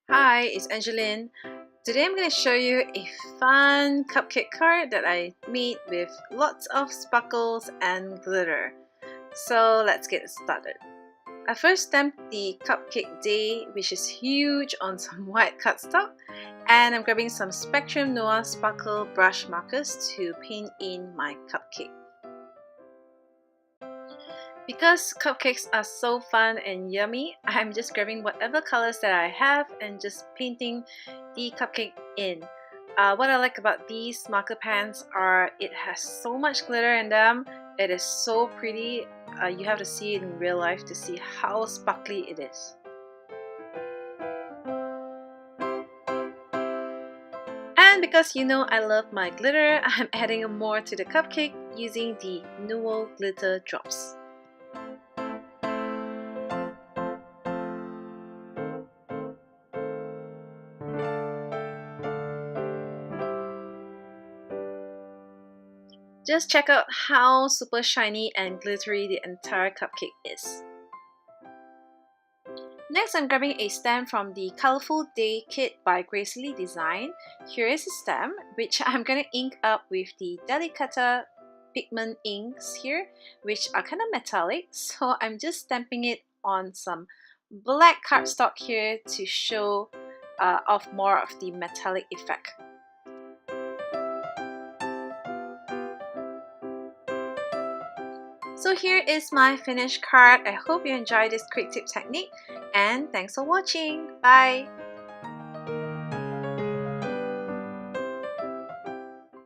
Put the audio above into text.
Hi, it's Angeline. Today I'm going to show you a fun cupcake card that I made with lots of sparkles and glitter. So let's get started. I first stamped the cupcake day, which is huge, on some white cardstock, and I'm grabbing some Spectrum Noir sparkle brush markers to paint in my cupcake. Because cupcakes are so fun and yummy, I'm just grabbing whatever colors that I have and just painting the cupcake in. What I like about these marker pens are it has so much glitter in them. It is so pretty. You have to see it in real life to see how sparkly it is. And because you know I love my glitter, I'm adding more to the cupcake using the Nuvo glitter drops. Just check out how super shiny and glittery the entire cupcake is. Next, I'm grabbing a stamp from the Colorful Day kit by Gracefully Design. Here is a stamp which I'm going to ink up with the Delicata pigment inks here, which are kind of metallic. So I'm just stamping it on some black cardstock here to show off more of the metallic effect. So here is my finished card. I hope you enjoyed this quick tip technique and thanks for watching. Bye!